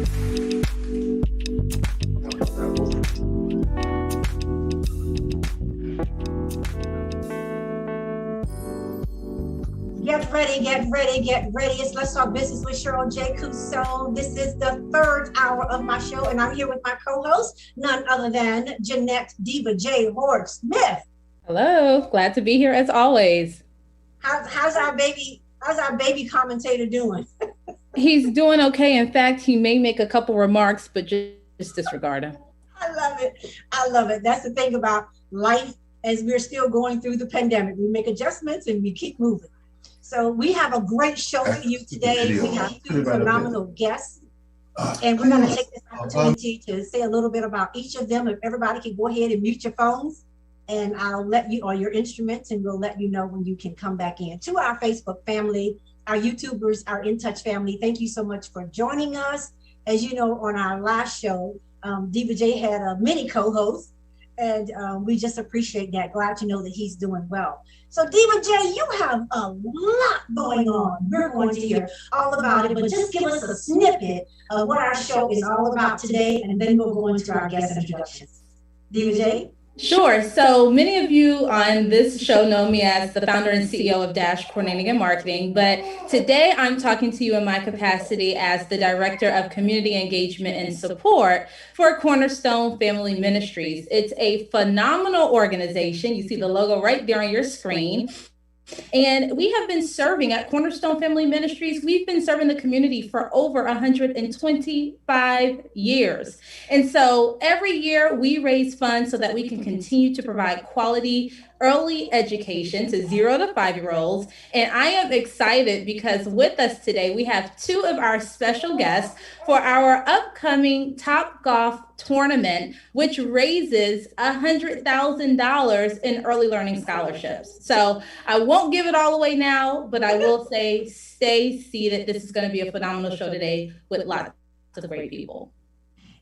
Get ready, get ready, get ready. It's Let's Talk Business with Cheryl J. Cusone. This is the third hour of my show, and I'm here with my co-host, none other than Jeanette Diva J. Horde Smith. Hello, glad to be here as always. How's our baby commentator doing? He's doing okay. In fact, he may make a couple remarks, but just disregard him. I love it. I love it. That's the thing about life as we're still going through the pandemic. We make adjustments and we keep moving. So we have a great show for you today. We have two phenomenal guests, and we're going to take this opportunity to say a little bit about each of them. If everybody can go ahead and mute your phones, and I'll let you, or your instruments, and we'll let you know when you can come back in. To our Facebook family, our YouTubers, our In Touch family, thank you so much for joining us. As you know, on our last show, Diva J had a mini co-host, and we just appreciate that. Glad to know that he's doing well. So Diva J, you have a lot going on. We're going to hear all about it, but just give us a snippet of what our show is all about today, and then we'll go into our guest introductions. Diva J? Sure. So many of you on this show know me as the founder and CEO of Dash Coordinating and Marketing, but today I'm talking to you in my capacity as the Director of Community Engagement and Support for Cornerstone Family Ministries. It's a phenomenal organization. You see the logo right there on your screen. And we have been serving at Cornerstone Family Ministries. We've been serving the community for over 125 years. And so every year we raise funds so that we can continue to provide quality early education to 0 to 5-year-olds. And I am excited because with us today, we have two of our special guests for our upcoming Top Golf tournament, which raises $100,000 in early learning scholarships. So I won't give it all away now, but I will say stay seated. This is going to be a phenomenal show today with lots of great people.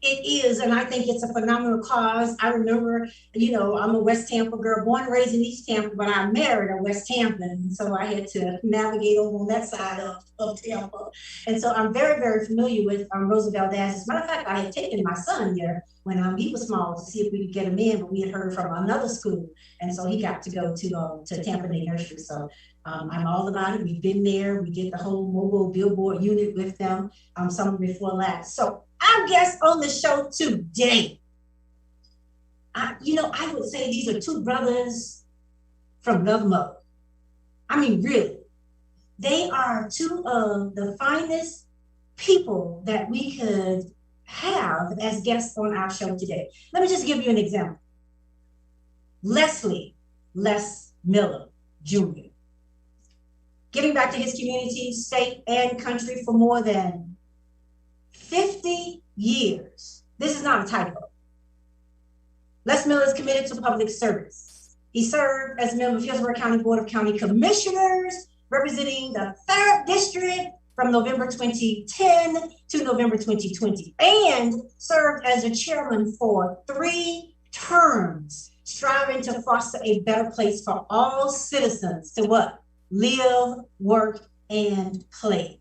It is, and I think it's a phenomenal cause. I remember, I'm a West Tampa girl, born and raised in East Tampa, but I married a West Tampan, so I had to navigate over on that side of Tampa. And so I'm very, very familiar with Roosevelt Dance. As a matter of fact, I had taken my son there when he was small to see if we could get him in, but we had heard from another school, and so he got to go to Tampa Bay Nursery. So I'm all about it. We've been there. We did the whole mobile billboard unit with them summer before last. So our guests on the show today, I would say these are two brothers from another mother. I mean, really, they are two of the finest people that we could have as guests on our show today. Let me just give you an example. Lesley, Les Miller Jr., giving back to his community, state, and country for more than 50 years. This is not a typo. Les Miller is committed to public service. He served as a member of Hillsborough County Board of County Commissioners, representing the 3rd District from November 2010 to November 2020, and served as a chairman for 3 terms, striving to foster a better place for all citizens to what? Live, work, and play.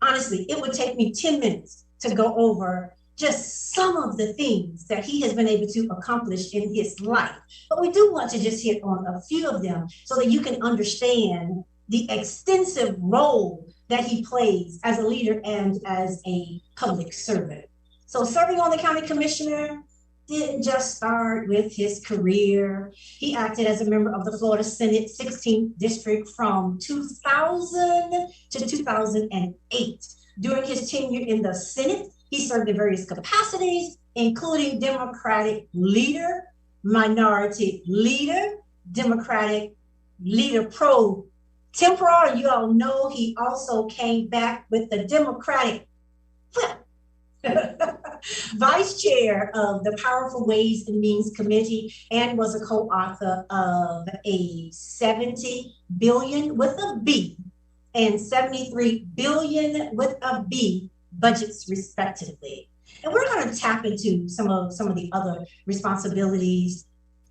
Honestly, it would take me 10 minutes to go over just some of the things that he has been able to accomplish in his life. But we do want to just hit on a few of them so that you can understand the extensive role that he plays as a leader and as a public servant. So serving on the county commissioner didn't just start with his career. He acted as a member of the Florida Senate 16th District from 2000 to 2008. During his tenure in the Senate, he served in various capacities, including Democratic leader, minority leader, Democratic leader pro tempore. You all know he also came back with the Democratic whip. Vice chair of the Powerful Ways and Means Committee, and was a co-author of a 70 billion with a B and 73 billion with a B budgets respectively. And we're going to tap into some of the other responsibilities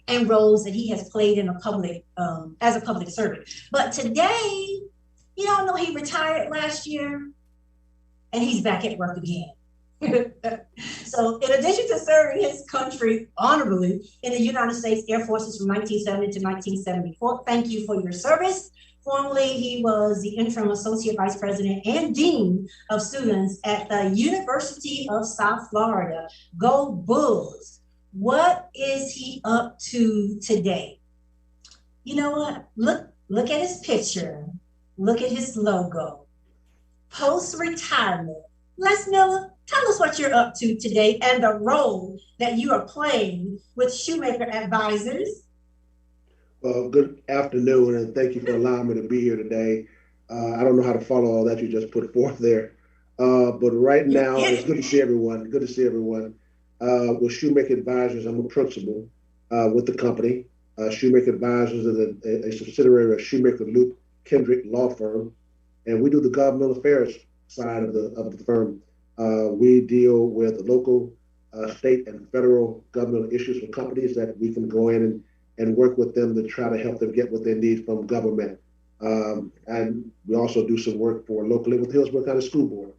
and roles that he has played in a public as a public servant. But today, you all know he retired last year. and he's back at work again. So, in addition to serving his country honorably in the United States Air Forces from 1970 to 1974, thank you for your service. Formerly, he was the interim associate vice president and dean of students at the University of South Florida. Go Bulls! What is he up to today? You know what? Look at his picture. Look at his logo. Post-retirement. Les Miller, tell us what you're up to today and the role that you are playing with Shumaker Advisors. Well, good afternoon, and thank you for allowing me to be here today. I don't know how to follow all that you just put forth there, but right now it's good to see everyone. Good to see everyone. With Shumaker Advisors, I'm a principal with the company. Shumaker Advisors is a subsidiary of Shumaker Luke Kendrick Law Firm, and we do the government affairs side of the firm. We deal with local, state, and federal governmental issues for companies that we can go in and work with them to try to help them get what they need from government. And we also do some work for locally with Hillsborough County School Board.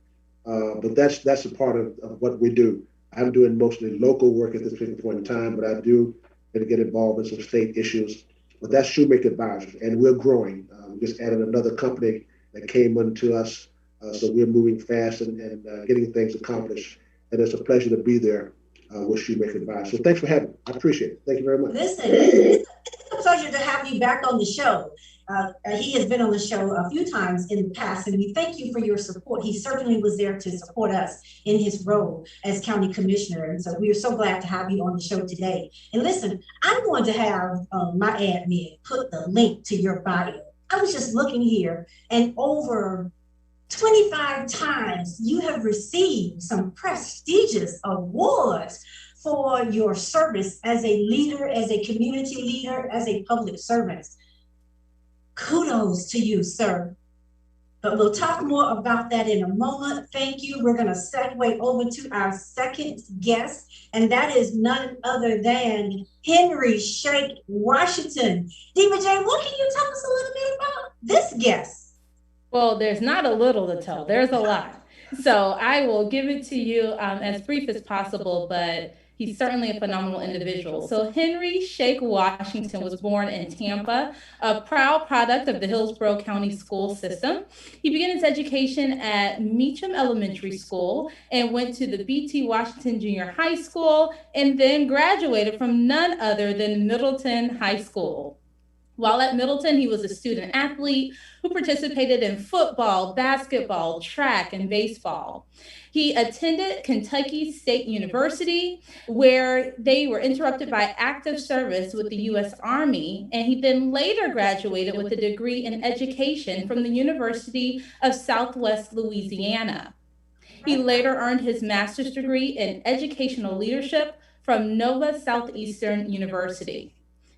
But that's a part of what we do. I'm doing mostly local work at this particular point in time, but I do get involved in some state issues. But that's Shumaker Advisors, and we're growing. We just added another company that came into us. So we're moving fast and getting things accomplished. And it's a pleasure to be there with Shumaker Advisors. So thanks for having me. I appreciate it. Thank you very much. Listen, it's a pleasure to have you back on the show. He has been on the show a few times in the past, and we thank you for your support. He certainly was there to support us in his role as county commissioner. And so we are so glad to have you on the show today. And listen, I'm going to have my admin put the link to your bio. I was just looking here, and over 25 times you have received some prestigious awards for your service as a leader, as a community leader, as a public servant. Kudos to you, sir. But we'll talk more about that in a moment. Thank you. We're going to segue over to our second guest, and that is none other than Henry Shake Washington. Diva J, what can you tell us a little bit about this guest? Well, there's not a little to tell, there's a lot. So I will give it to you as brief as possible, but he's certainly a phenomenal individual. So Henry Shake Washington was born in Tampa, a proud product of the Hillsborough County school system. He began his education at Meacham Elementary School and went to the B.T. Washington Junior High School, and then graduated from none other than Middleton High School. While at Middleton, he was a student athlete who participated in football, basketball, track, and baseball. He attended Kentucky State University, where they were interrupted by active service with the U.S. Army, and he then later graduated with a degree in education from the University of Southwest Louisiana. He later earned his master's degree in educational leadership from Nova Southeastern University.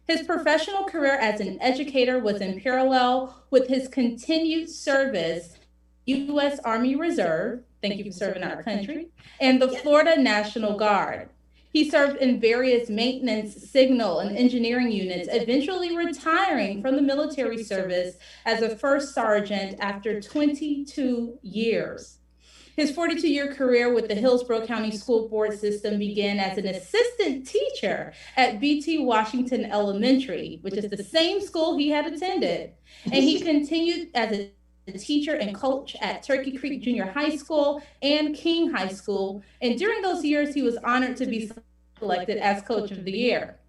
His professional career as an educator was in parallel with his continued service, U.S. Army Reserve, thank you for serving our country, and the Florida National Guard. He served in various maintenance, signal, and engineering units, eventually retiring from the military service as a first sergeant after 22 years. His 42-year career with the Hillsborough County School Board system began as an assistant teacher at B.T. Washington Elementary, which is the same school he had attended. And he continued as a teacher and coach at Turkey Creek Junior High School and King High School. And during those years, he was honored to be selected as Coach of the Year.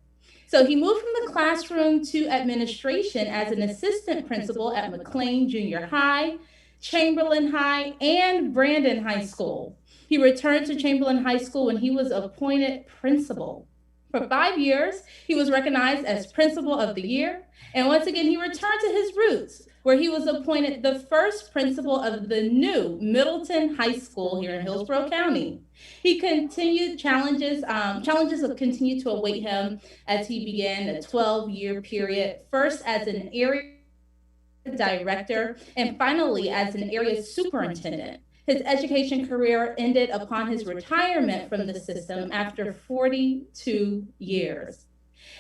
So he moved from the classroom to administration as an assistant principal at McLean Junior High, Chamberlain High, and Brandon High School. He returned to Chamberlain High School when he was appointed principal. For 5 years, he was recognized as Principal of the Year, and once again, he returned to his roots, where he was appointed the first principal of the new Middleton High School here in Hillsborough County. He continued challenges have continued to await him as he began a 12-year period, first as an area director, and finally as an area superintendent. His education career ended upon his retirement from the system after 42 years.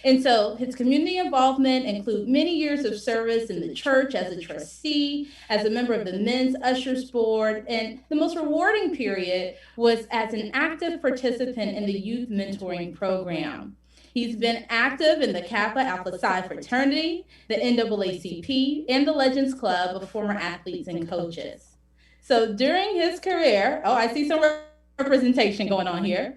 And so his community involvement include many years of service in the church as a trustee, as a member of the Men's Ushers Board, and the most rewarding period was as an active participant in the youth mentoring program. He's been active in the Kappa Alpha Psi fraternity, the NAACP, and the Legends Club of former athletes and coaches. So during his career, I see some representation going on here.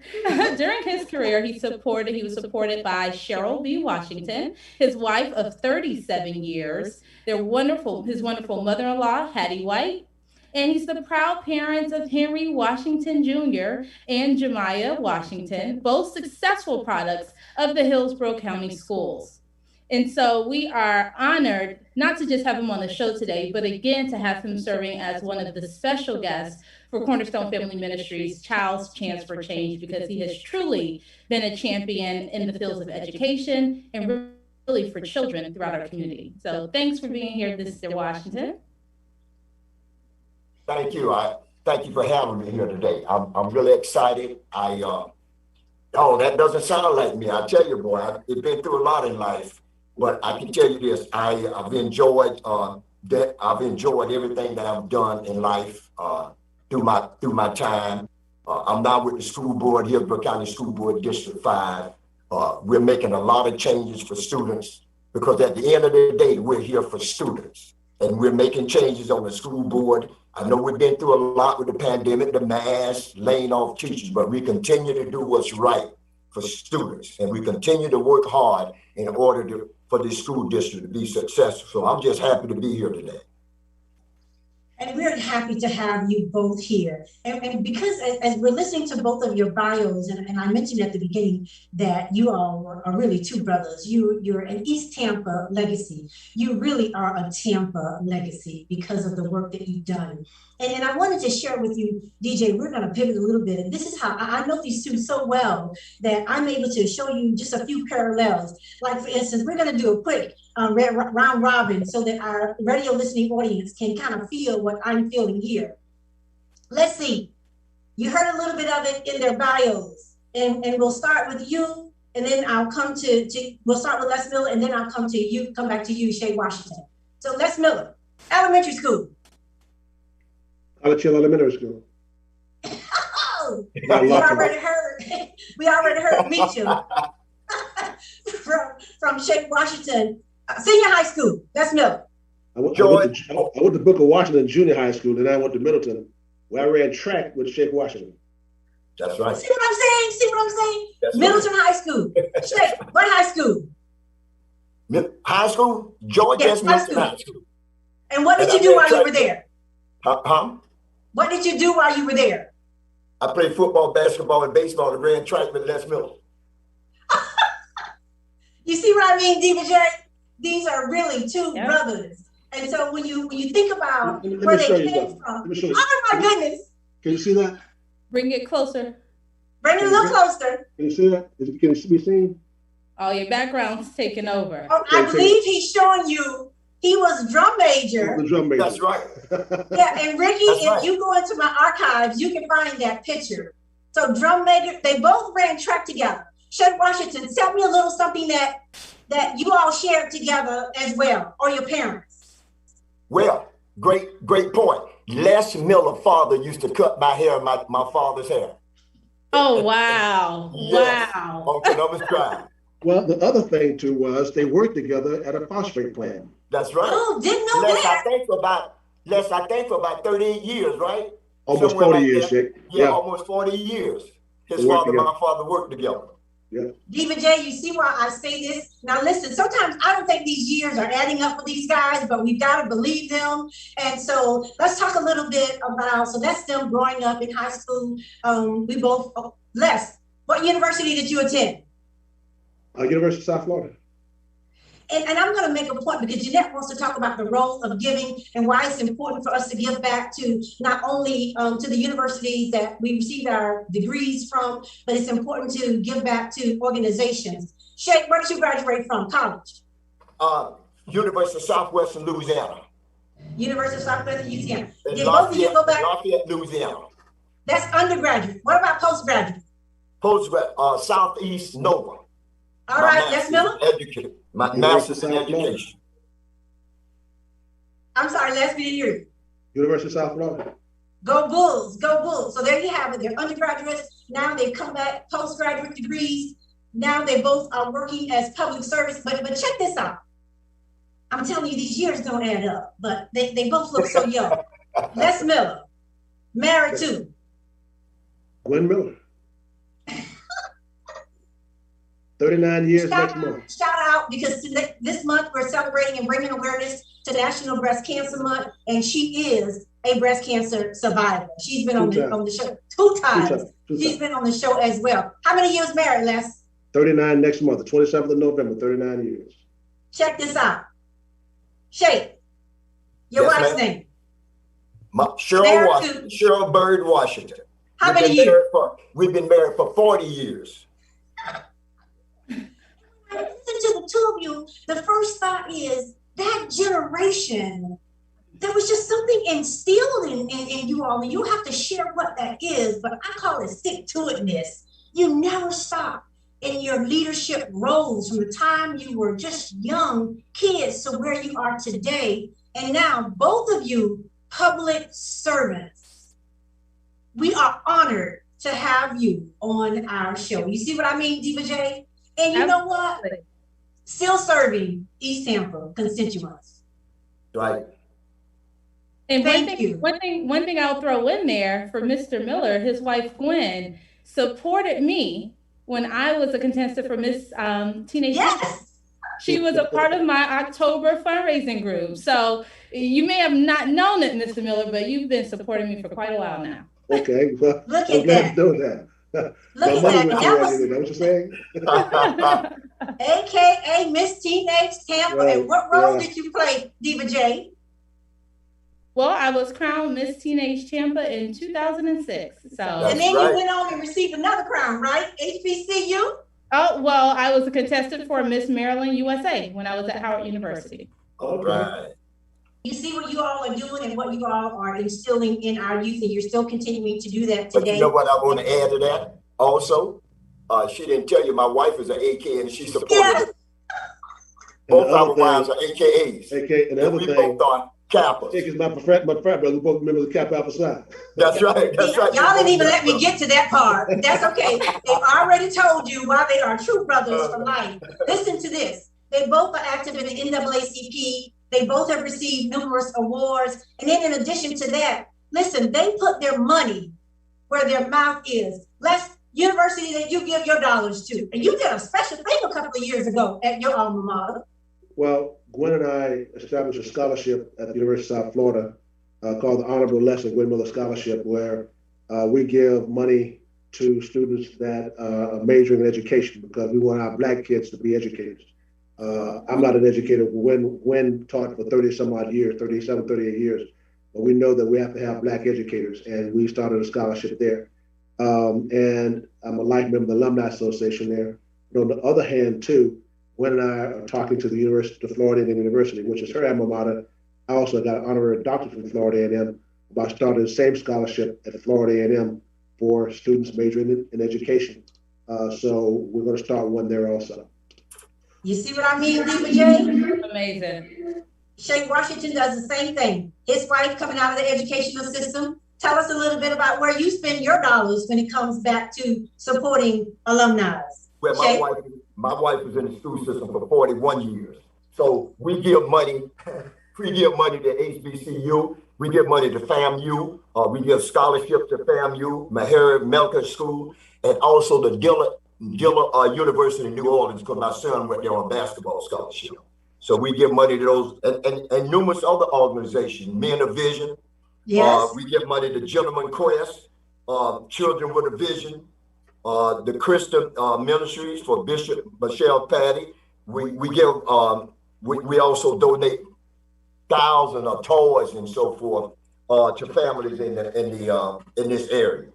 During his career, he was supported by Cheryl B. Washington, his wife of 37 years, his wonderful mother-in-law, Hattie White, and he's the proud parents of Henry Washington Jr. and Jemiah Washington, both successful products of the Hillsborough County Schools. And so we are honored not to just have him on the show today, but again to have him serving as one of the special guests for Cornerstone Family Ministries Child's Chance for Change, because he has truly been a champion in the fields of education and really for children throughout our community. So thanks for being here, Mr. Washington. Thank you. Thank you for having me here today. I'm really excited. Oh, that doesn't sound like me. I tell you, boy, I've been through a lot in life, but I can tell you this: I've enjoyed everything that I've done in life through my time. I'm now with the school board, Hillsborough County School Board, District 5. We're making a lot of changes for students because at the end of the day, we're here for students, and we're making changes on the school board. I know we've been through a lot with the pandemic, the masks, laying off teachers, but we continue to do what's right for students, and we continue to work hard in order for the school district to be successful. So I'm just happy to be here today. And we're happy to have you both here. And because as we're listening to both of your bios, and I mentioned at the beginning that you all are really two brothers. You're an East Tampa legacy. You really are a Tampa legacy because of the work that you've done. And I wanted to share with you, DJ, we're going to pivot a little bit. And this is how I know these two so well that I'm able to show you just a few parallels. Like, for instance, we're going to do a quick round robin so that our radio listening audience can kind of feel what I'm feeling here. Let's see. You heard a little bit of it in their bios. And we'll start with you, and then I'll come we'll start with Les Miller, and then I'll come back to you, Shay Washington. So Les Miller, elementary school. College Hill Elementary School. Oh, we already heard me too. from Shay Washington. Senior high school. That's Miller. I went to Booker Washington Junior High School, then I went to Middleton, where I ran track with Shake Washington. That's right. See what I'm saying? That's Middleton right. High School. Shake, what high school? High school? Georgia's yes, high school. And what did you do while you were there? Huh? What did you do while you were there? I played football, basketball, and baseball and ran track with Les Miller. You see what I mean, Diva J? These are really two brothers. And so when you think about where they came from, oh my goodness. Can you see that? Bring it closer. Bring it a little closer. Can you see that? Can it be seen? Oh, your background's taking over. Oh, I believe he's showing you he was drum major. The drum major. That's right. Yeah, and Ricky, if you go into my archives, you can find that picture. So drum major, they both ran track together. Shay Washington, tell me a little something that you all shared together as well, or your parents. Well, great point. Les Miller father used to cut my hair, my father's hair. Oh, wow. Yes, wow. on Columbus Drive. Well, the other thing too was they worked together at a phosphate plant. That's right. Oh, didn't know Les, that. I think for about 38 years, right? Almost Somewhere 40 like years, Jake. Yeah, almost 40 years. His father and my father worked together. Yeah. Diva J, you see why I say this? Now listen, sometimes I don't think these years are adding up for these guys, but we've got to believe them. And so let's talk a little bit about, so that's them growing up in high school. We both, Les, what university did you attend? University of South Florida. And I'm going to make a point because Jeanette wants to talk about the role of giving and why it's important for us to give back to not only to the universities that we received our degrees from, but it's important to give back to organizations. Shay, where did you graduate from, college? University of Southwestern Louisiana. University of Southwestern Louisiana. Did Lafayette, both of you go back? Lafayette, Louisiana. That's undergraduate. What about postgraduate? Postgraduate, Southeast Nova. All right, Les Miller. My master's in education. I'm sorry, Les, we didn't hear you. University of South Florida. Go Bulls, go Bulls. So there you have it. They're undergraduates. Now they've come back, postgraduate degrees. Now they both are working as public service. But check this out. I'm telling you, these years don't add up, but they both look so young. Les Miller, married to Gwen Miller. 39 years next month. Shout out, because this month we're celebrating and bringing awareness to National Breast Cancer Month, and she is a breast cancer survivor. She's been on the show two times. She's been on the show as well. How many years married, Les? 39 next month, the 27th of November, 39 years. Check this out. Shay, your wife's name? Cheryl Bird Washington. How many years? We've been married for 40 years. Listen to the two of you. The first thought is that generation, there was just something instilled in you all, and you have to share what that is, but I call it stick-to-itness. You never stop in your leadership roles from the time you were just young kids to where you are today. And now both of you public servants. We are honored to have you on our show. You see what I mean, Diva J? And you know what? Still serving East Tampa constituents. Right. And one thing I'll throw in there for Mr. Miller, his wife Gwen supported me when I was a contestant for Miss Teenage. Yes. She was a part of my October fundraising group. So you may have not known it, Mr. Miller, but you've been supporting me for quite a while now. Okay, well, Look I'm at glad that. to know that. Look at that. That was, what you're saying? AKA Miss Teenage Tampa. Right, And what role did you play, Diva J? Well, I was crowned Miss Teenage Tampa in 2006. So. And then you went on and received another crown, right? HBCU? Oh, well, I was a contestant for Miss Maryland USA when I was at Howard University. All right. You see what you all are doing and what you all are instilling in our youth, and you're still continuing to do that today. But you know what I want to add to that also? She didn't tell you my wife is an AK and she supported it. Both our wives are AKAs. And the other we thing, both are Kappas. Is my frat brother, we both members of Kappa Alpha Psi. That's right. That's right. Y'all didn't even let me get to that part. That's okay. They've already told you why they are true brothers for life. Listen to this. They both are active in the NAACP. They both have received numerous awards. And then in addition to that, listen, they put their money where their mouth is. Less university that you give your dollars to. And you did a special thing a couple of years ago at your alma mater. Well, Gwen and I established a scholarship at the University of South Florida called the Honorable Lesley Gwen Miller Scholarship, where we give money to students that are majoring in education because we want our Black kids to be educators. I'm not an educator. Gwen taught for 30 some odd years, 37, 38 years, but we know that we have to have Black educators, and we started a scholarship there. And I'm a life member of the Alumni Association there. But on the other hand, too, Gwen and I are talking to the University of Florida A&M University, which is her alma mater. I also got an honorary doctorate from Florida A&M about starting the same scholarship at Florida A&M for students majoring in education. So we're going to start one there also. You see what I mean, Diva J? Amazing. Shay Washington does the same thing. His wife coming out of the educational system. Tell us a little bit about where you spend your dollars when it comes back to supporting alumni. Well, my wife was in the school system for 41 years. So we give money to HBCU, we give money to FAMU, we give scholarships to FAMU, Meharry Melker School, and also the Dillard University in New Orleans, because my son went there on a basketball scholarship. So we give money to those and numerous other organizations, Men of Vision. Yes. We give money to Gentleman Quest, Children with a Vision, the Christian Ministries for Bishop Michelle Patty. We give we also donate thousands of toys and so forth to families in this area.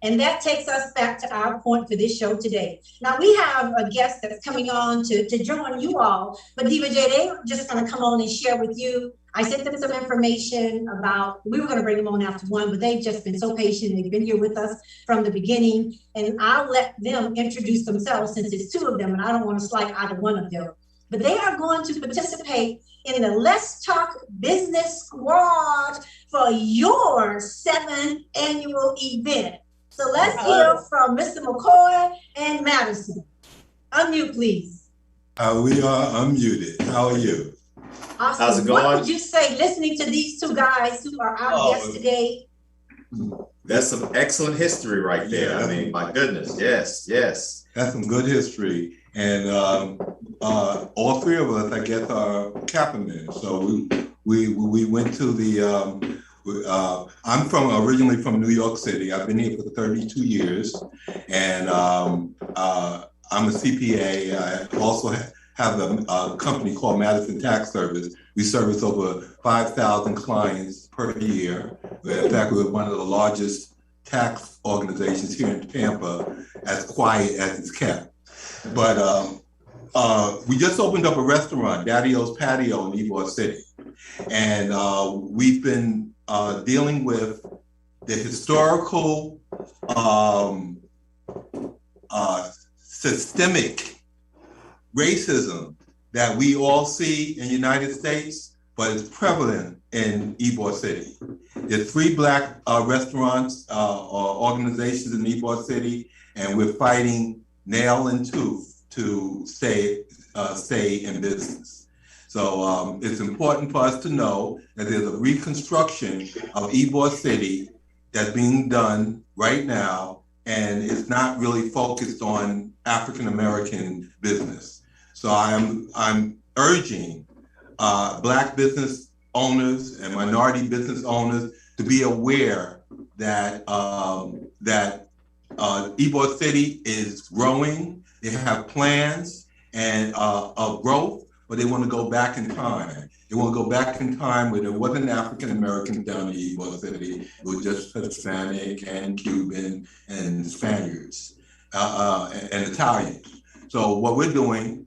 And that takes us back to our point for this show today. Now we have a guest that's coming on to join you all, but Diva J, they're just going to come on and share with you. I sent them some information about, we were gonna bring them on after 1, but they've just been so patient. They've been here with us from the beginning, and I'll let them introduce themselves since it's 2 of them, and I don't wanna slight either one of them. But they are going to participate in the Let's Talk Business Squad for your 7th annual event. So let's hear from Mr. McCoy and Madison. Unmute, please. We are unmuted. How are you? Awesome. How's it going? What would you say listening to these 2 guys who are our guests today? That's some excellent history right there. Yeah. I mean, my goodness. Yes, yes. That's some good history. And all 3 of us, I guess, are Kappamen. So we went to the, I'm originally from New York City. I've been here for 32 years. And I'm a CPA. I also have a company called Madison Tax Service. We service over 5,000 clients per year. In fact, we're one of the largest tax organizations here in Tampa, as quiet as it's kept. But we just opened up a restaurant, Daddy-O's Patio in Ybor City. And we've been dealing with the historical systemic racism that we all see in the United States, but it's prevalent in Ybor City. There's 3 Black restaurants or organizations in Ybor City, and we're fighting nail and tooth to stay in business. So it's important for us to know that there's a reconstruction of Ybor City that's being done right now, and it's not really focused on African American business. So I'm urging Black business owners and minority business owners to be aware that Ybor City is growing. They have plans and of growth, but they want to go back in time. They want to go back in time where there wasn't African Americans down in Ybor City. It was just Hispanic and Cuban and Spaniards and Italians. So what we're doing,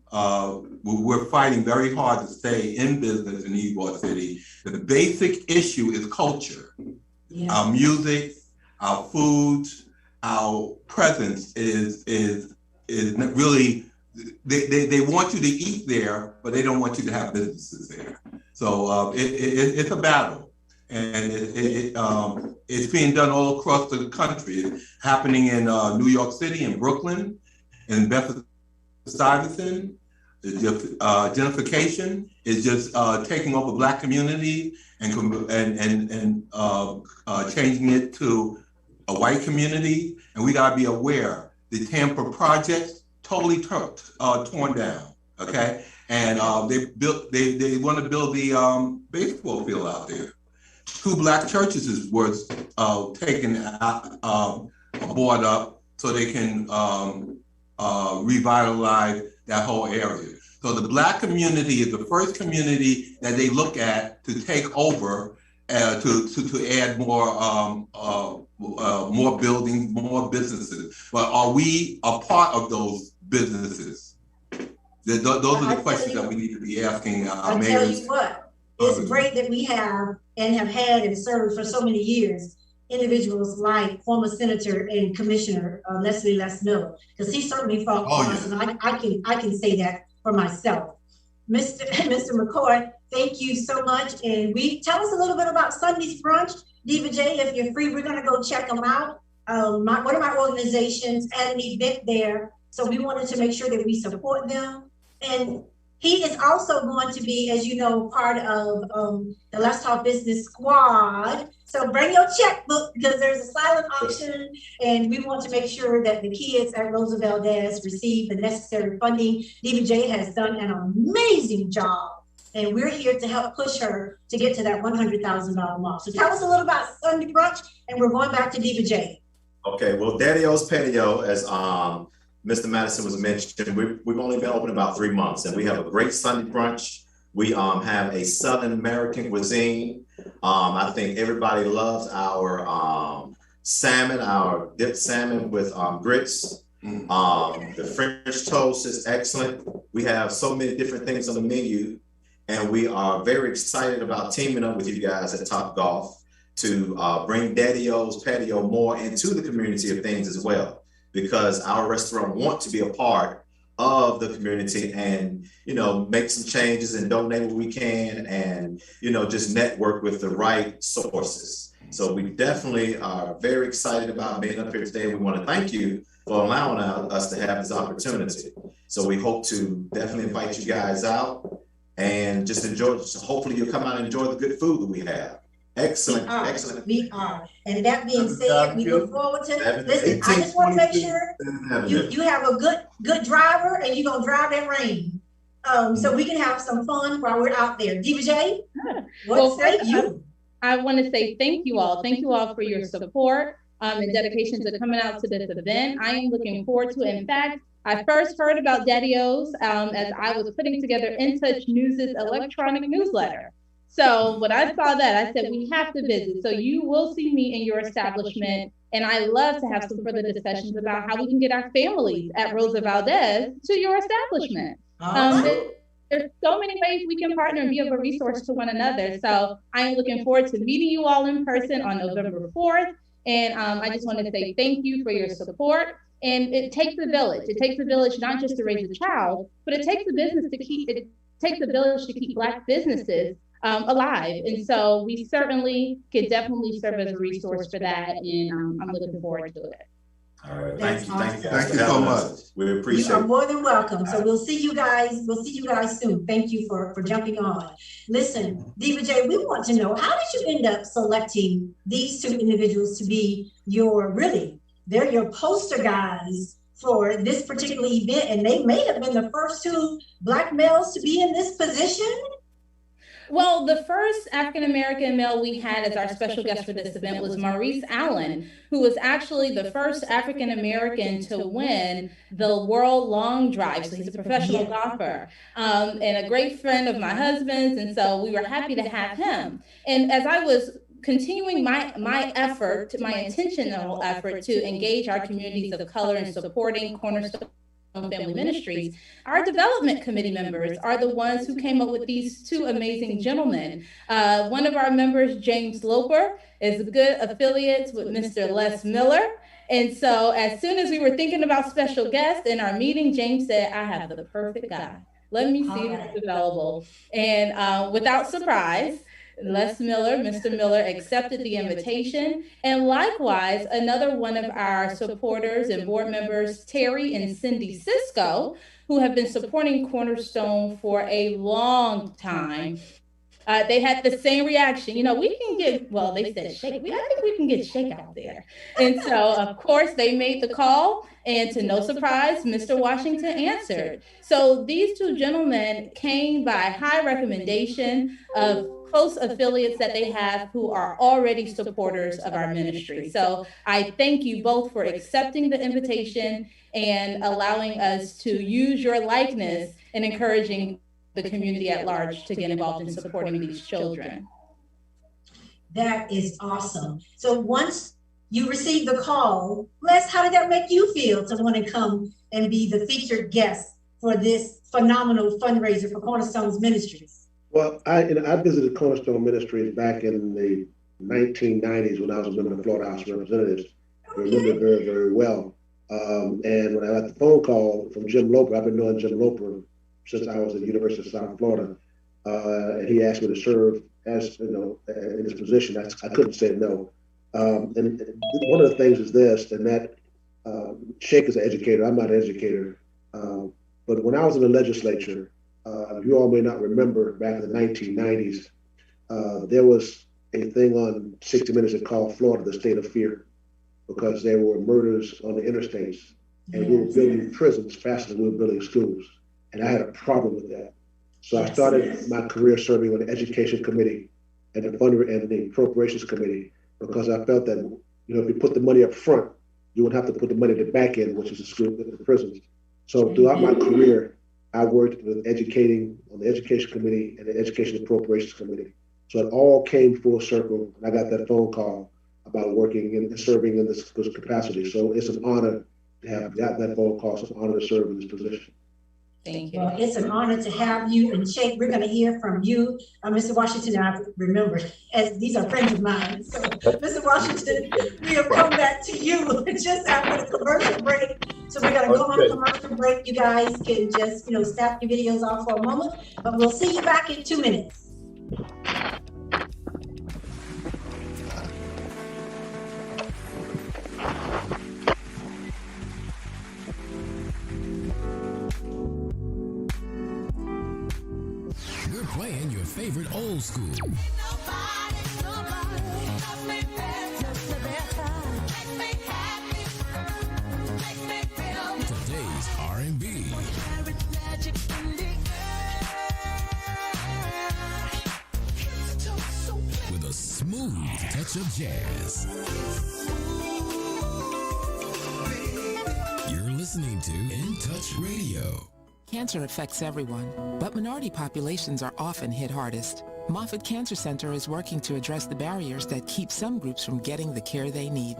we're fighting very hard to stay in business in Ybor City. The basic issue is culture. Yeah. Our music, our foods, our presence is really, they want you to eat there, but they don't want you to have businesses there. So it's a battle, and it's being done all across the country. It's happening in New York City, in Brooklyn, in Bedford-Stuyvesant. Gentrification is just taking over Black community and changing it to a white community. And we gotta be aware the Tampa projects totally torn down. Okay, and they want to build the baseball field out there. 2 Black churches was taken board up so they can revitalize that whole area. So the Black community is the first community that they look at to take over, to add more buildings, more businesses. But are we a part of those businesses? Those are the questions that we need to be asking our mayors. I'll tell you what, it's great that we have and have had and served for so many years individuals like former Senator and Commissioner Lesley Miller, because he certainly fought for us, and I can say that for myself. Mr. McCoy, thank you so much. And tell us a little bit about Sunday's brunch. Diva J, if you're free, we're gonna go check them out. One of my organizations had an event there, so we wanted to make sure that we support them. And he is also going to be, as you know, part of the Let's Talk Business Squad. So bring your checkbook, because there's a silent auction, and we want to make sure that the kids at Roosevelt Dash receive the necessary funding. Diva J has done an amazing job, and we're here to help push her to get to that $100,000 mark. So tell us a little about Sunday brunch, and we're going back to Diva J. Okay, well, Daddy-O's Patio, as Mr. Madison was mentioned, we've only been open about 3 months, and we have a great Sunday brunch. We have a Southern American cuisine. I think everybody loves our salmon, our dipped salmon with grits. The French toast is excellent. We have so many different things on the menu. And we are very excited about teaming up with you guys at Top Golf to bring Daddy-O's Patio more into the community of things as well, because our restaurant want to be a part of the community and, you know, make some changes and donate what we can and, you know, just network with the right sources. So we definitely are very excited about being up here today. We want to thank you for allowing us to have this opportunity. So we hope to definitely invite you guys out and just enjoy. So hopefully you'll come out and enjoy the good food that we have. Excellent, excellent. We are. And that being said, we look forward to, listen, I just want to make sure you have a good driver and you're going to drive that rain. So we can have some fun while we're out there. DJ, what say you? I want to say thank you all. Thank you all for your support and dedication to coming out to this event. I am looking forward to it. In fact, I first heard about Daddy-O's as I was putting together In Touch News' electronic newsletter. So when I saw that, I said, we have to visit. So you will see me in your establishment. And I love to have some further discussions about how we can get our families at Rosa Valdez to your establishment. There's so many ways we can partner and be of a resource to one another. So I am looking forward to meeting you all in person on November 4th. And I just want to say thank you for your support. And it takes a village. It takes a village not just to raise a child, but it takes a village to keep Black businesses alive. And so we certainly could definitely serve as a resource for that. And I'm looking forward to it. All right. That's Thank you. Thank you so much. We appreciate it. You are more than welcome. So we'll see you guys. We'll see you guys soon. Thank you for jumping on. Listen, Diva J, we want to know, how did you end up selecting these two individuals to be they're your poster guys for this particular event, and they may have been the first two Black males to be in this position? Well, the first African-American male we had as our special guest for this event was Maurice Allen, who was actually the first African-American to win the World Long Drive. So he's a professional golfer and a great friend of my husband's. And so we were happy to have him. And as I was continuing my intentional effort to engage our communities of color and supporting Cornerstone Family Ministries, our development committee members are the ones who came up with these two amazing gentlemen. One of our members, James Loper, is a good affiliate with Mr. Les Miller. And so as soon as we were thinking about special guests in our meeting, James said, I have the perfect guy. Let me see if it's available. And without surprise, Mr. Miller accepted the invitation. And likewise, another one of our supporters and board members, Terry and Cindy Cisco, who have been supporting Cornerstone for a long time. They had the same reaction. You know, we can get, well, they said shake. I think we can get shake out there. And so, of course, they made the call. And to no surprise, Mr. Washington answered. So these two gentlemen came by high recommendation of close affiliates that they have who are already supporters of our ministry. So I thank you both for accepting the invitation and allowing us to use your likeness and encouraging the community at large to get involved in supporting these children. That is awesome. So once you received the call, Les, how did that make you feel to want to come and be the featured guest for this phenomenal fundraiser for Cornerstone's Ministries? Well, I visited Cornerstone Ministries back in the 1990s when I was a member of the Florida House of Representatives. I remember it very, very well. And when I got the phone call from Jim Loper, I've been knowing Jim Loper since I was at the University of South Florida. And he asked me to serve as, in this position. I couldn't say no. And one of the things is this, and that Shake is an educator. I'm not an educator. But when I was in the legislature, you all may not remember back in the 1990s, there was a thing on 60 Minutes that called Florida the state of fear, because there were murders on the interstates, and we were building prisons faster than we were building schools. And I had a problem with that. So I started my career serving on the education committee and the appropriations committee, because I felt that, if you put the money up front, you would have to put the money at the back end, which is the school, the prisons. So throughout my career, I worked with educating on the education committee and the education appropriations committee. So it all came full circle, and I got that phone call about working and serving in this capacity. So it's an honor to have got that phone call. It's an honor to serve in this position. Thank you. Well, it's an honor to have you. And Shake, we're going to hear from you. Mr. Washington, I remember, as these are friends of mine. So, Mr. Washington, we'll come back to you just after the commercial break. So we're going to go on a commercial break. You guys can just, stop your videos off for a moment, but we'll see you back in 2 minutes. We're playing your favorite old school. Today's R&B. With a smooth touch of jazz. You're listening to In Touch Radio. Cancer affects everyone, but minority populations are often hit hardest. Moffitt Cancer Center is working to address the barriers that keep some groups from getting the care they need.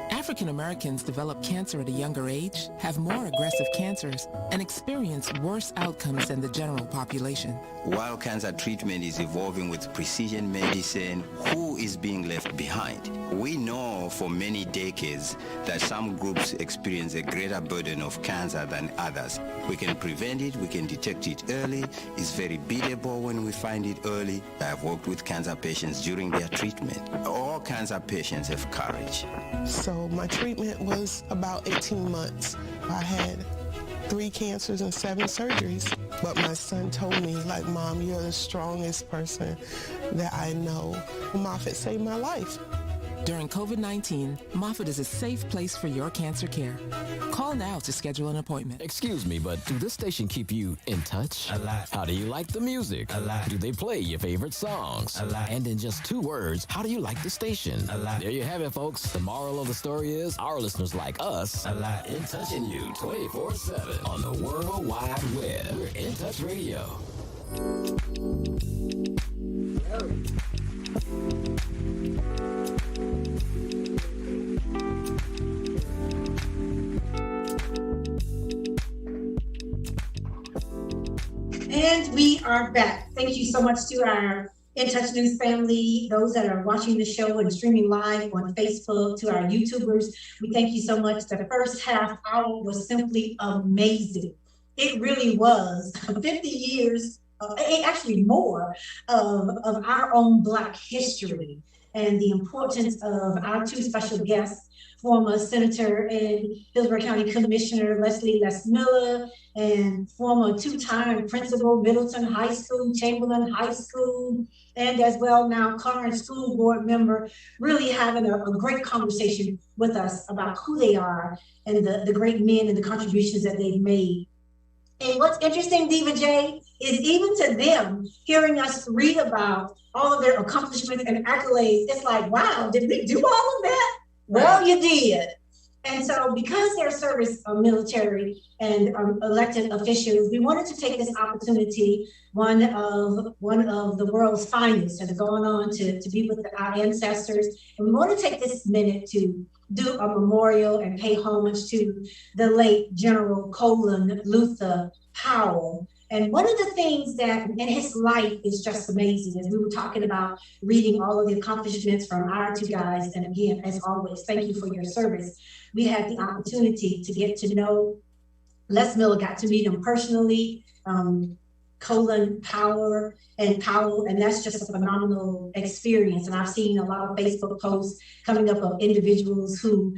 African Americans develop cancer at a younger age, have more aggressive cancers, and experience worse outcomes than the general population. While cancer treatment is evolving with precision medicine, who is being left behind? We know for many decades that some groups experience a greater burden of cancer than others. We can prevent it, we can detect it early. It's very beatable when we find it early. I have worked with cancer patients during their treatment. All cancer patients have courage. So my treatment was about 18 months. I had 3 cancers and 7 surgeries. But my son told me, like, Mom, you're the strongest person that I know. Moffitt saved my life. During COVID-19, Moffitt is a safe place for your cancer care. Call now to schedule an appointment. Excuse me, but do this station keep you in touch? A lot. How do you like the music? A lot. Do they play your favorite songs? A lot. And in just 2 words, how do you like the station? A lot. There you have it, folks. The moral of the story is our listeners like us a lot. In touching you 24/7 on the World Wide Web. We're In Touch Radio. And we are back. Thank you so much to our In Touch News family, those that are watching the show and streaming live on Facebook, to our YouTubers. We thank you so much. The first half hour was simply amazing. It really was 50 years, actually more, of our own Black history and the importance of our 2 special guests, former Senator and Hillsborough County Commissioner Lesley Miller, and former 2-time principal, Middleton High School, Chamberlain High School, and as well now current school board member, really having a great conversation with us about who they are and the great men and the contributions that they've made. And what's interesting, Diva J, is even to them, hearing us read about all of their accomplishments and accolades, it's like, wow, did we do all of that? Well, you did. And so because they're service military and elected officials, we wanted to take this opportunity, one of the world's finest that have gone on to be with our ancestors. And we want to take this minute to do a memorial and pay homage to the late General Colin Luther Powell. And one of the things that in his life is just amazing, as we were talking about reading all of the accomplishments from our 2 guys. And again, as always, thank you for your service. We had the opportunity to get to know Les Miller, got to meet him personally, Colin Powell, and that's just a phenomenal experience. And I've seen a lot of Facebook posts coming up of individuals who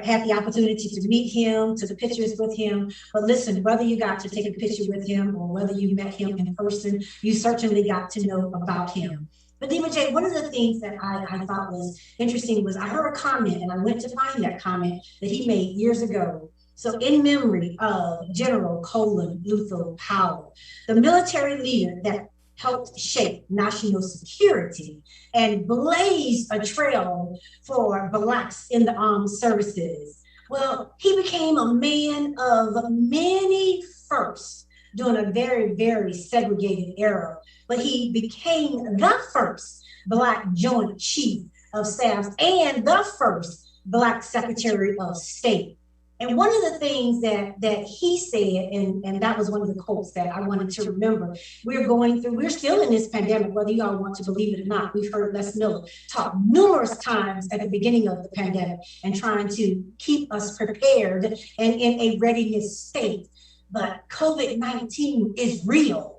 had the opportunity to meet him, to the pictures with him. But listen, whether you got to take a picture with him or whether you met him in person, you certainly got to know about him. But Diva J, one of the things that I thought was interesting was I heard a comment, and I went to find that comment that he made years ago. So in memory of General Colin Luther Powell, the military leader that helped shape national security and blaze a trail for Blacks in the armed services. Well, he became a man of many firsts during a very, very segregated era, but he became the first Black Joint Chief of Staff and the first Black Secretary of State. And one of the things that he said, and that was one of the quotes that I wanted to remember, we're still in this pandemic, whether you all want to believe it or not. We've heard Les Miller talk numerous times at the beginning of the pandemic and trying to keep us prepared and in a readiness state. But COVID-19 is real.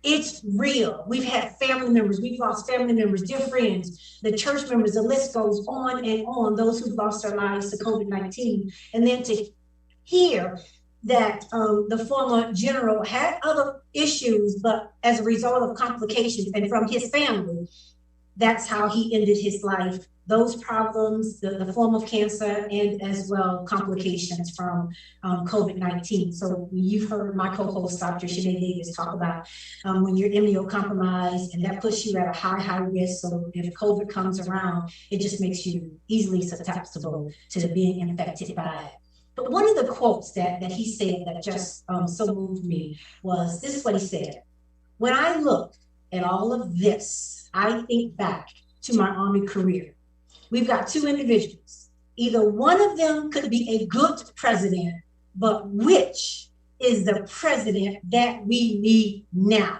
It's real. We've had family members, we've lost family members, dear friends, the church members, the list goes on and on, those who've lost their lives to COVID-19. And then to hear that the former general had other issues, but as a result of complications and from his family, that's how he ended his life. Those problems, the form of cancer, and as well complications from COVID-19. So you've heard my co-host, Dr. Shanae Davis, talk about when you're immunocompromised, and that puts you at a high risk. So if COVID comes around, it just makes you easily susceptible to being infected by it. But one of the quotes that he said that just so moved me was, this is what he said: "When I look at all of this, I think back to my Army career. We've got two individuals. Either one of them could be a good president, but which is the president that we need now?"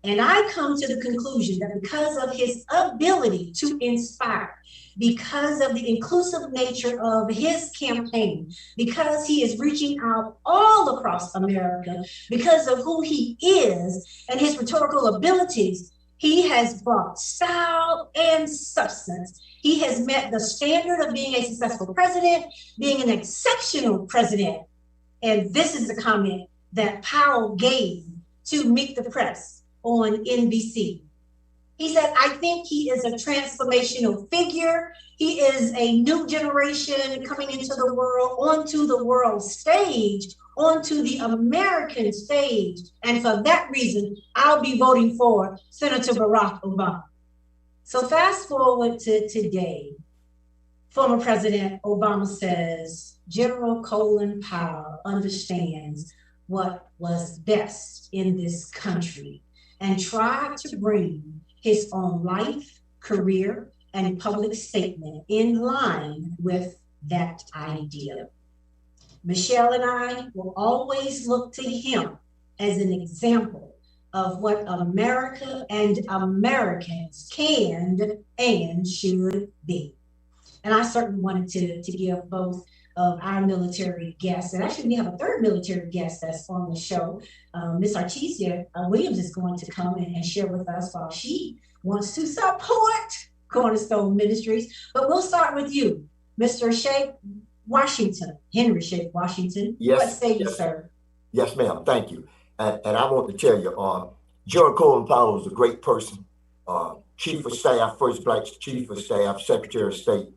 And I come to the conclusion that because of his ability to inspire, because of the inclusive nature of his campaign, because he is reaching out all across America, because of who he is and his rhetorical abilities, he has brought style and substance. He has met the standard of being a successful president, being an exceptional president. And this is the comment that Powell gave to Meet the Press on NBC. He said, "I think he is a transformational figure. He is a new generation coming into the world, onto the world stage, onto the American stage. And for that reason, I'll be voting for Senator Barack Obama." So fast forward to today, former President Obama says General Colin Powell understands what was best in this country and tried to bring his own life, career, and public statement in line with that idea. Michelle and I will always look to him as an example of what America and Americans can and should be. And I certainly wanted to give both of our military guests, and actually we have a third military guest that's on the show. Miss Artesia Williams is going to come and share with us while she wants to support Cornerstone Ministries. But we'll start with you, Mr. Shake Washington, Henry Shake Washington. Yes. What say you, sir? Yes, ma'am. Thank you. And I want to tell you, General Colin Powell is a great person. Chief of Staff, first Black Chief of Staff, Secretary of State.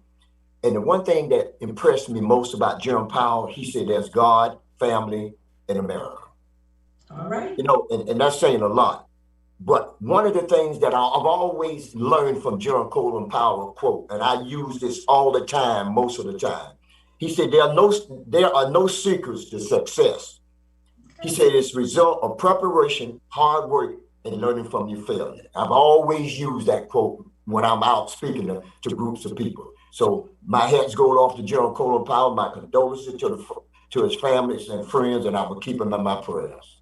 And the one thing that impressed me most about General Powell, he said there's God, family, and America. All right. You know, and that's saying a lot. But one of the things that I've always learned from General Colin Powell, quote, and I use this all the time, most of the time. He said, there are no secrets to success. He said it's a result of preparation, hard work, and learning from your failure. I've always used that quote when I'm out speaking to groups of people. So my hats go off to General Colin Powell, my condolences to his families and friends, and I will keep him in my prayers.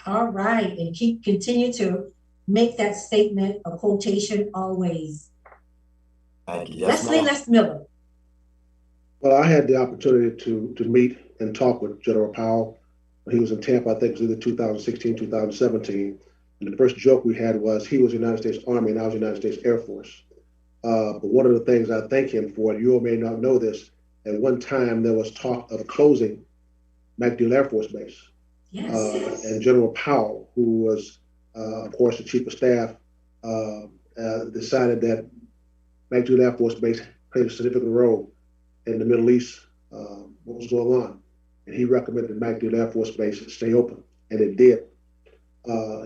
All right, and continue to make that statement a quotation always. Thank you. Yes, Lesley Miller. Well, I had the opportunity to meet and talk with General Powell when he was in Tampa. I think it was either 2016, 2017. And the first joke we had was he was the United States Army and I was the United States Air Force. But one of the things I thank him for, you all may not know this, at one time there was talk of closing MacDill Air Force Base. Yes. And General Powell, who was, of course, the Chief of Staff, decided that MacDill Air Force Base played a significant role in the Middle East, what was going on. And he recommended MacDill Air Force Base stay open, and it did.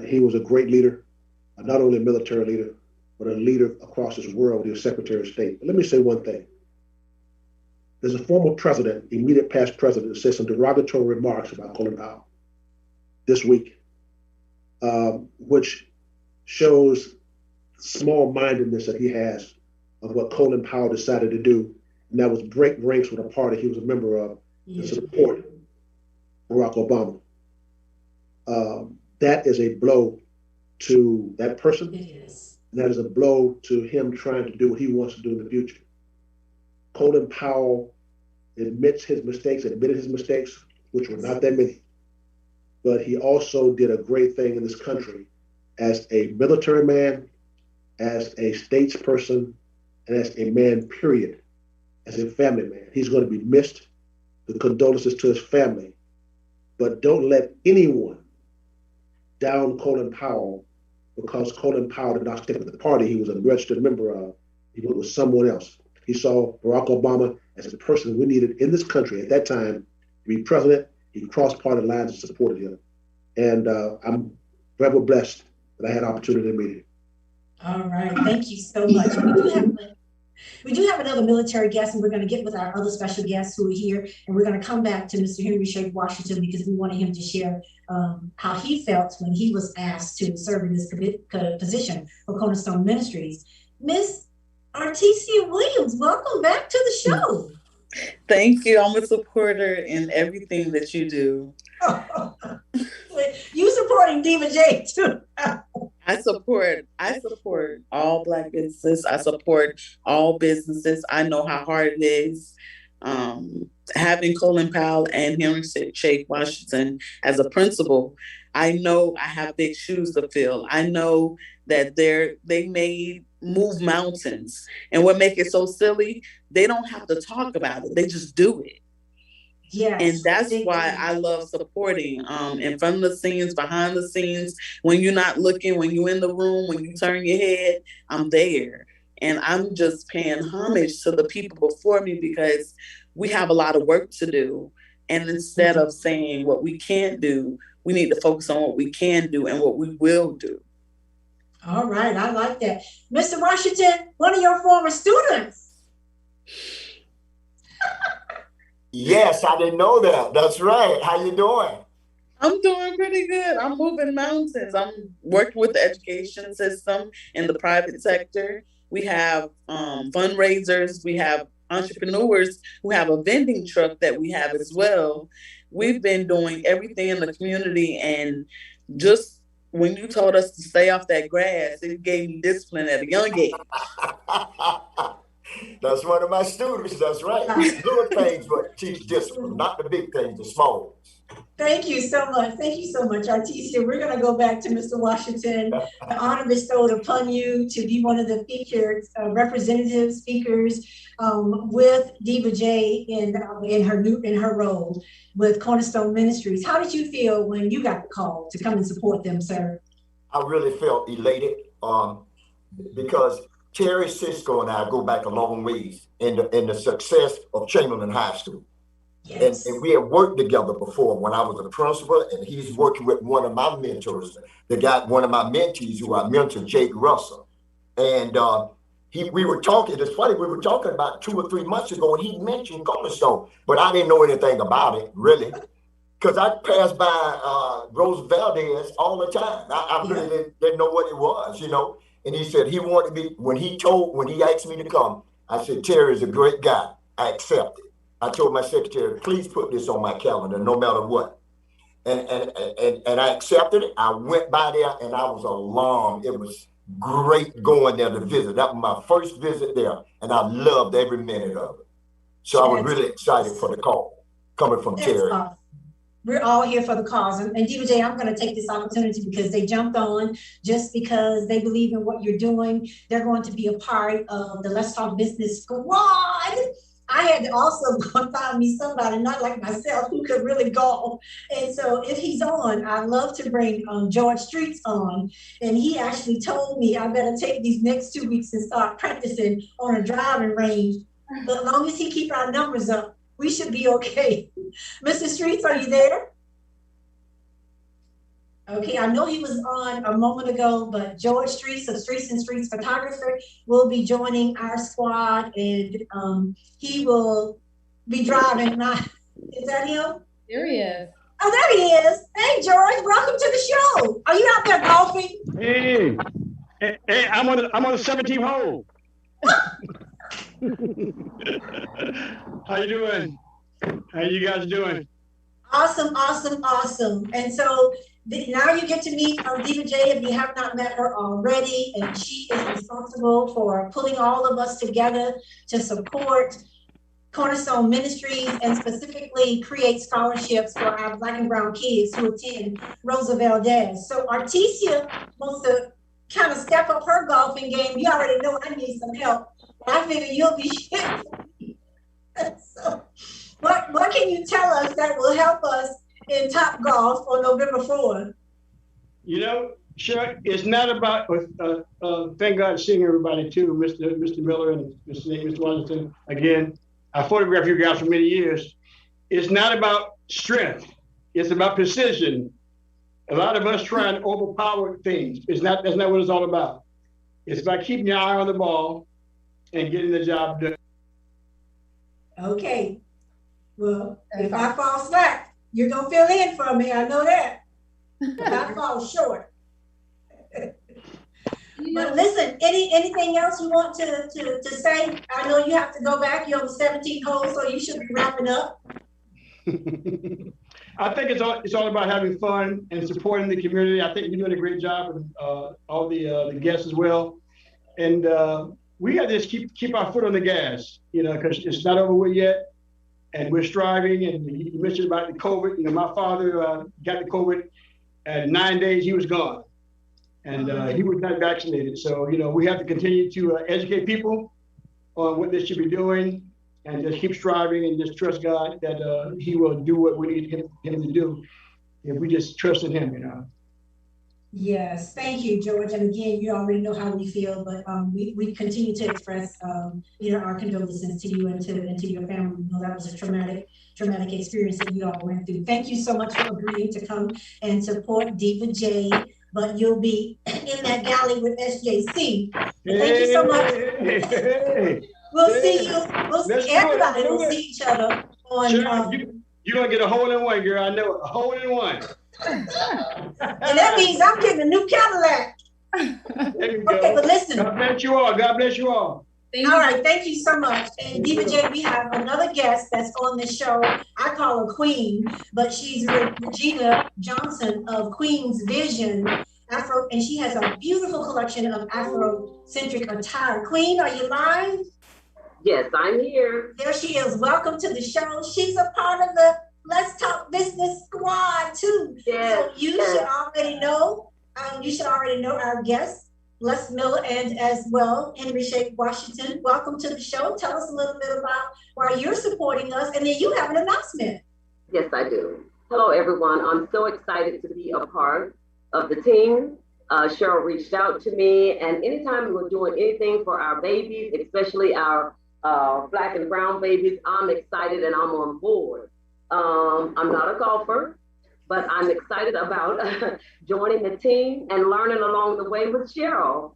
He was a great leader, not only a military leader, but a leader across this world. He was Secretary of State. But let me say one thing. There's a former president, immediate past president, that said some derogatory remarks about Colin Powell this week, which shows small-mindedness that he has of what Colin Powell decided to do and that was break ranks with a party he was a member of to support Barack Obama. That is a blow to that person. It is. And that is a blow to him trying to do what he wants to do in the future. Colin Powell admitted his mistakes, which were not that many. But he also did a great thing in this country as a military man, as a statesperson, and as a man, period, as a family man. He's going to be missed. The condolences to his family. But don't let anyone down Colin Powell because Colin Powell did not stick with the party he was a registered member of. He went with someone else. He saw Barack Obama as the person we needed in this country at that time to be president. He crossed party lines and supported him. And I'm forever blessed that I had opportunity to meet him. All right, thank you so much. We do have another military guest, and we're going to get with our other special guests who are here, and we're going to come back to Mr. Henry Shake Washington because we wanted him to share how he felt when he was asked to serve in this position for Cornerstone Ministries. Miss Artesia Williams, welcome back to the show. Thank you. I'm a supporter in everything that you do. You supporting Diva J too. I support all Black businesses. I support all businesses. I know how hard it is. Having Colin Powell and Henry Shake Washington as a principal, I know I have big shoes to fill. I know that they may move mountains. And what makes it so silly, they don't have to talk about it. They just do it. Yes, and that's why I love supporting in front of the scenes, behind the scenes, when you're not looking, when you're in the room, when you turn your head, I'm there. And I'm just paying homage to the people before me because we have a lot of work to do. And instead of saying what we can't do, we need to focus on what we can do and what we will do. All right, I like that. Mr. Washington, one of your former students. Yes, I didn't know that. That's right. How you doing? I'm doing pretty good. I'm moving mountains. I'm working with the education system in the private sector. We have fundraisers. We have entrepreneurs who have a vending truck that we have as well. We've been doing everything in the community, and just when you told us to stay off that grass, it gave me discipline at a young age. That's one of my students. That's right. Little things, but teach discipline, not the big things, the small ones. Thank you so much. Thank you so much, Artesia. We're going to go back to Mr. Washington. The honor bestowed upon you to be one of the featured representative speakers with Diva J in her role with Cornerstone Ministries. How did you feel when you got the call to come and support them, sir? I really felt elated because Terry Cisco and I go back a long ways in the success of Chamberlain High School. Yes. And we have worked together before when I was a principal, and he's working with one of my mentors, one of my mentees who I mentored, Jake Russell. And we were talking, it's funny, we were talking about 2 or 3 months ago, and he mentioned Cornerstone, but I didn't know anything about it, really. Because I passed by Rose Valdez all the time. I really didn't know what it was, you know. And he said he wanted me, when he asked me to come, I said, Terry is a great guy. I accepted. I told my secretary, please put this on my calendar, no matter what. And I accepted it. I went by there and I was alarmed. It was great going there to visit. That was my first visit there, and I loved every minute of it. So I was really excited for the call coming from Terry. Awesome. We're all here for the cause. And Diva J, I'm going to take this opportunity because they jumped on just because they believe in what you're doing. They're going to be a part of the Let's Talk Business Squad. I had to also go and find me somebody, not like myself, who could really go. And so if he's on, I'd love to bring George Streets on. And he actually told me I better take these next 2 weeks and start practicing on a driving range. But as long as he keep our numbers up, we should be okay. Mr. Streets, are you there? Okay, I know he was on a moment ago, but George Streets of Streets and Streets Photographer will be joining our squad, and he will be driving. Is that him? There he is. Oh, there he is. Hey, George, welcome to the show. Are you out there golfing? Hey, I'm on the 17th hole. How you doing? How you guys doing? Awesome, awesome, awesome. And so now you get to meet Diva J if you have not met her already. And she is responsible for pulling all of us together to support Cornerstone Ministries and specifically create scholarships for our Black and Brown kids who attend Rosa Valdez. So Artesia wants to kind of step up her golfing game. You already know I need some help. I figure you'll be so what can you tell us that will help us in Top Golf on November 4th? You know, sure, it's not about, thank God seeing everybody too, Mr. Miller and Mr. Washington. Again, I photographed you guys for many years. It's not about strength. It's about precision. A lot of us try and overpower things. That's not what it's all about. It's about keeping your eye on the ball and getting the job done. Okay. Well, if I fall slack, you're going to fill in for me. I know that. If I fall short. But listen, anything else you want to say? I know you have to go back. You're on the 17th hole, so you should be wrapping up. I think it's all about having fun and supporting the community. I think you're doing a great job with all the guests as well. And we got to just keep our foot on the gas, you know, because it's not over with yet. And we're striving. And you mentioned about the COVID. You know, my father got the COVID. At 9 days, he was gone. And he was not vaccinated. So, you know, we have to continue to educate people on what they should be doing and just keep striving and just trust God that he will do what we need him to do if we just trust in him, you know. Yes, thank you, George. And again, you already know how we feel, but we continue to express, you know, our condolences to you and to your family. You know, that was a traumatic experience that you all went through. Thank you so much for agreeing to come and support Diva J. But you'll be in that galley with SJC. Thank you so much. We'll see you. Everybody will see each other on. Sure, you're gonna get a hole in one, girl. I know it. A hole in one. And that means I'm getting a new Cadillac. There you okay, go. but listen. God bless you all. God bless you all. All right, thank you so much. And Diva J, we have another guest that's on the show. I call her Queen, but she's Regina Johnson of Queen's Vision Afro, and she has a beautiful collection of Afrocentric attire. Queen, are you live? Yes, I'm here. There she is. Welcome to the show. She's a part of the Let's Talk Business squad too. Yes, so you should already know. You should already know our guests. Les Miller and as well, Henry Shake Washington. Welcome to the show. Tell us a little bit about why you're supporting us, and then you have an announcement. Yes, I do. Hello, everyone. I'm so excited to be a part of the team. Cheryl reached out to me, and anytime we're doing anything for our babies, especially our Black and brown babies, I'm excited and I'm on board. I'm not a golfer, but I'm excited about joining the team and learning along the way with Cheryl.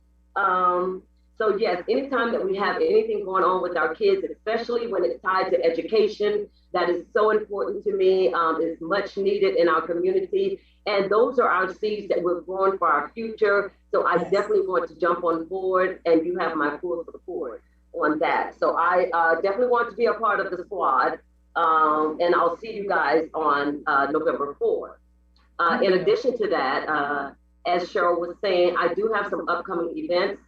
So yes, anytime that we have anything going on with our kids, especially when it's tied to education, that is so important to me. It's much needed in our community. And those are our seeds that we're growing for our future. So I definitely want to jump on board, and you have my full support on that. So I definitely want to be a part of the squad. And I'll see you guys on November 4th. In addition to that, as Cheryl was saying, I do have some upcoming events.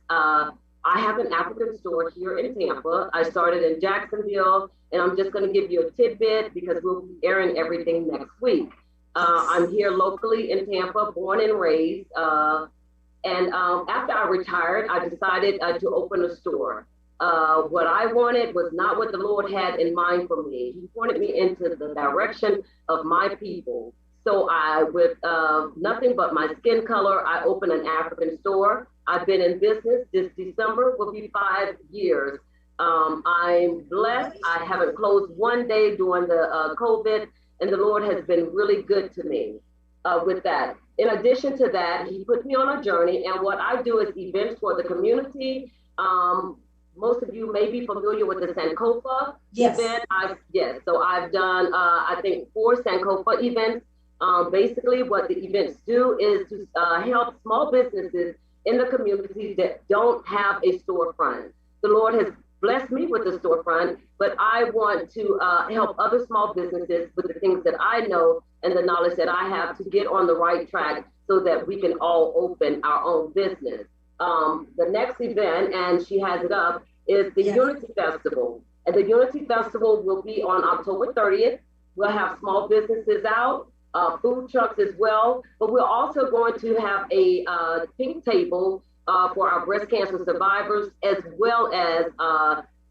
I have an African store here in Tampa. I started in Jacksonville, and I'm just gonna give you a tidbit because we'll be airing everything next week. I'm here locally in Tampa, born and raised. And after I retired, I decided to open a store. What I wanted was not what the Lord had in mind for me. He pointed me into the direction of my people. So with nothing but my skin color, I opened an African store. I've been in business. This December will be 5 years. I'm blessed. I haven't closed one day during the COVID, and the Lord has been really good to me with that. In addition to that, he put me on a journey, and what I do is events for the community. Most of you may be familiar with the Sankofa event. So I've done, I think, 4 Sankofa events. Basically, what the events do is to help small businesses in the community that don't have a storefront. The Lord has blessed me with a storefront, but I want to help other small businesses with the things that I know and the knowledge that I have to get on the right track so that we can all open our own business. The next event, and she has it up, is the Unity Festival. And the Unity Festival will be on October 30th. We'll have small businesses out, food trucks as well, but we're also going to have a pink table for our breast cancer survivors, as well as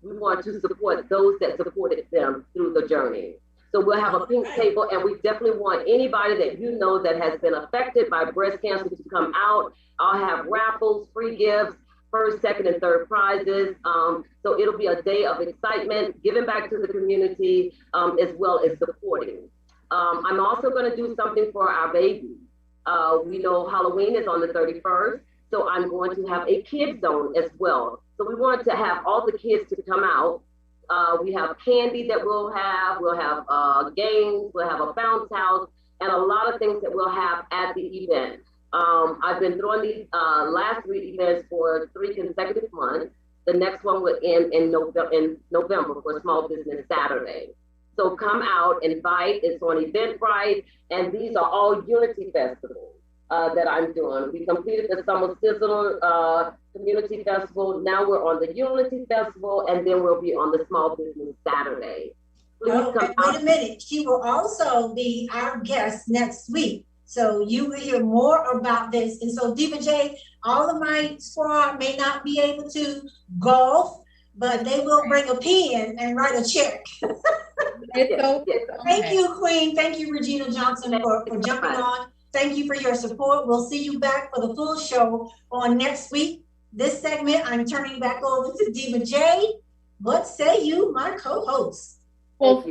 we want to support those that supported them through the journey. So we'll have a pink table, and we definitely want anybody that you know that has been affected by breast cancer to come out. I'll have raffles, free gifts, first, second, and third prizes. So it'll be a day of excitement, giving back to the community, as well as supporting. I'm also going to do something for our babies. We know Halloween is on the 31st, so I'm going to have a kids zone as well. So we want to have all the kids to come out. We have candy that we'll have games, we'll have a bounce house, and a lot of things that we'll have at the event. I've been throwing these last 3 events for 3 consecutive months. The next one will end in November for Small Business Saturday. So come out, invite. It's on Eventbrite, and these are all Unity festivals that I'm doing. We completed the Summer Sizzler Community Festival. Now we're on the Unity Festival, and then we'll be on the Small Business Saturday. Well, wait a minute. She will also be our guest next week. So you will hear more about this. And so Diva J, all of my squad may not be able to golf, but they will bring a pen and write a check. Thank you, Queen. Thank you, Regina Johnson, for jumping on. Thank you for your support. We'll see you back for the full show on next week. This segment, I'm turning back over to Diva J. What say you, my co-host? Well,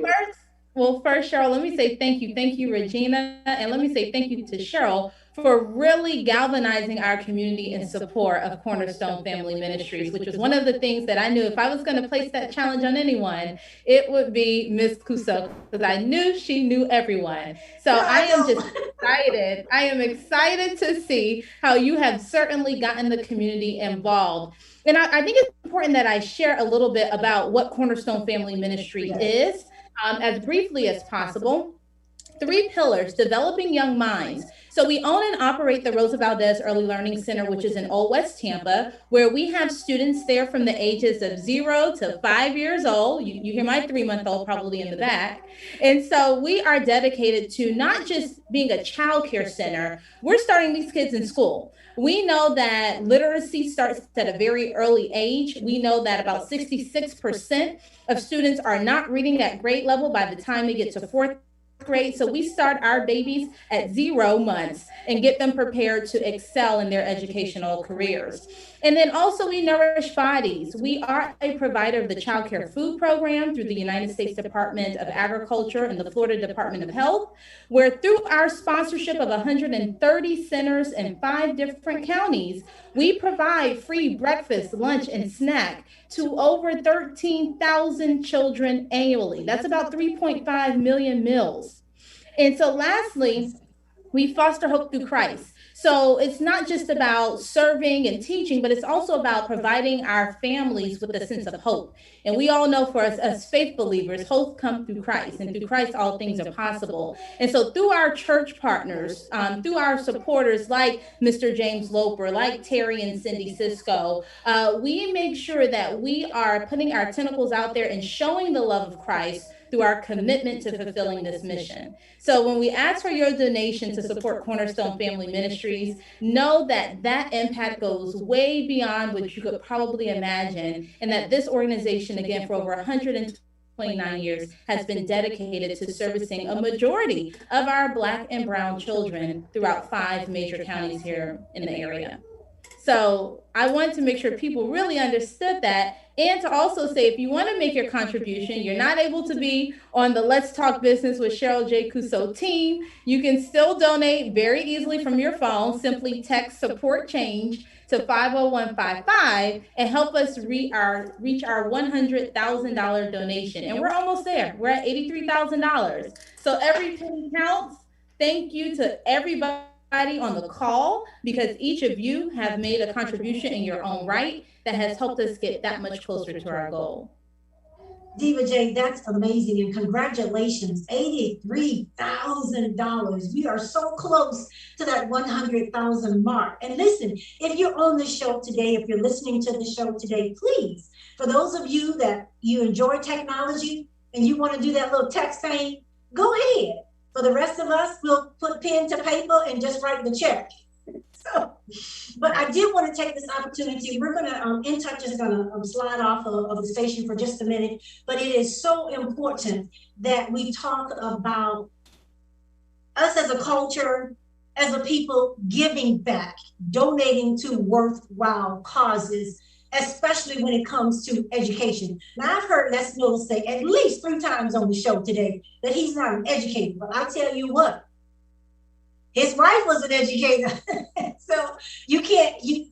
first, Cheryl, let me say thank you. Thank you, Regina. And let me say thank you to Cheryl for really galvanizing our community in support of Cornerstone Family Ministries, which was one of the things that I knew if I was going to place that challenge on anyone, it would be Ms. Cuso, because I knew she knew everyone. So I am just excited. I am excited to see how you have certainly gotten the community involved. And I think it's important that I share a little bit about what Cornerstone Family Ministry is, as briefly as possible. 3 pillars: developing young minds. So we own and operate the Rosa Valdez Early Learning Center, which is in Old West Tampa, where we have students there from the ages of 0 to 5 years old. You hear my 3-month-old probably in the back. And so we are dedicated to not just being a child care center, we're starting these kids in school. We know that literacy starts at a very early age. We know that about 66% of students are not reading at grade level by the time they get to 4th grade. So we start our babies at 0 months and get them prepared to excel in their educational careers. And then also we nourish bodies. We are a provider of the Child Care Food Program through the United States Department of Agriculture and the Florida Department of Health, where through our sponsorship of 130 centers in 5 different counties, we provide free breakfast, lunch, and snack to over 13,000 children annually. That's about 3.5 million meals. And so lastly, we foster hope through Christ. So it's not just about serving and teaching, but it's also about providing our families with a sense of hope. And we all know for us as faith believers, hope comes through Christ, and through Christ, all things are possible. And so through our church partners, through our supporters like Mr. James Loper, like Terry and Cindy Cisco, we make sure that we are putting our tentacles out there and showing the love of Christ through our commitment to fulfilling this mission. So when we ask for your donation to support Cornerstone Family Ministries, know that that impact goes way beyond what you could probably imagine, and that this organization, again, for over 129 years, has been dedicated to servicing a majority of our Black and brown children throughout 5 major counties here in the area. So I wanted to make sure people really understood that, and to also say, if you want to make your contribution, you're not able to be on the Let's Talk Business with Cheryl J. Cuso team, you can still donate very easily from your phone. Simply text support change to 50155 and help us reach our $100,000 donation. And we're almost there. We're at $83,000. So every penny counts. Thank you to everybody on the call, because each of you have made a contribution in your own right that has helped us get that much closer to our goal. Diva J, that's amazing, and congratulations, $83,000. We are so close to that 100,000 mark. And listen, if you're on the show today, if you're listening to the show today, please, for those of you that you enjoy technology and you want to do that little text thing, go ahead. For the rest of us, we'll put pen to paper and just write the check. So, but I did want to take this opportunity. We're going to, In Touch is going to slide off of the station for just a minute, but it is so important that we talk about us as a culture, as a people, giving back, donating to worthwhile causes, especially when it comes to education. Now, I've heard Lesley say at least 3 times on the show today that he's not an educator, but I tell you what, his wife was an educator. So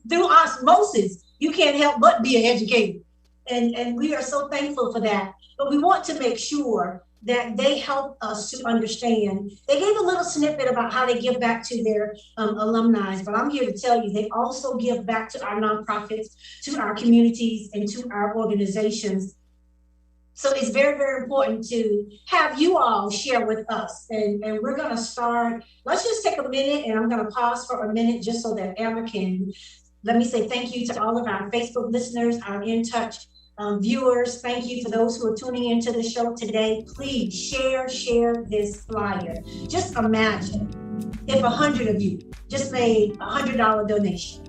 through osmosis, you can't help but be an educator. And we are so thankful for that. But we want to make sure that they help us to understand. They gave a little snippet about how they give back to their alumni, but I'm here to tell you, they also give back to our nonprofits, to our communities, and to our organizations. So it's very, very important to have you all share with us. And we're going to start. Let's just take a minute, and I'm going to pause for a minute just so that Emma can, let me say thank you to all of our Facebook listeners, our In Touch viewers. Thank you for those who are tuning into the show today. Please share this flyer. Just imagine if 100 of you just made a $100 donation.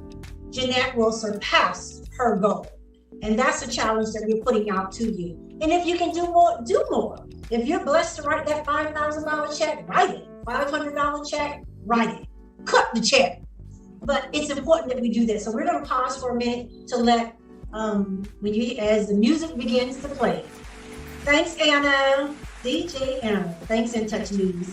Jeanette will surpass her goal. And that's a challenge that we're putting out to you. And if you can do more, do more. If you're blessed to write that $5,000 check, write it. $500 check, write it. Cut the check. But it's important that we do this. So we're going to pause for a minute to let, as the music begins to play. Thanks, Anna. DJ Anna. Thanks, In Touch News.